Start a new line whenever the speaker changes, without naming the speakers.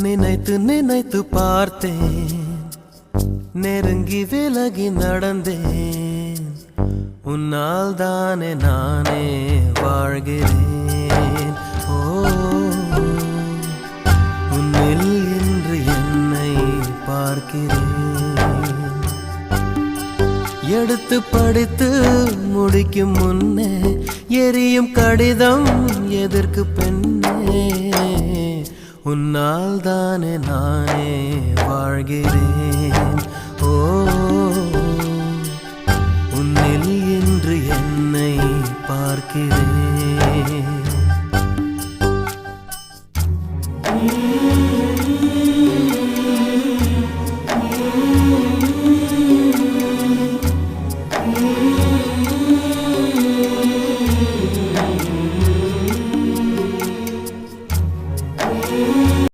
நினைத்து நினைத்து பார்த்தேன், நெருங்கி விலகி நடந்தேன். உன்னால் தானே நானே வாழ்கிறேன். ஓ, உன்னில் இன்று என்னை பார்க்கிறேன். எடுத்து படித்து முடிக்கும் முன்னே எரியும் கடிதம் எதற்கு பெண்ணே? உன்னால் தானே நானே வாழ்கிறேன். ஓ, உன்னில் இன்று என்னை பார்க்கிறேன்.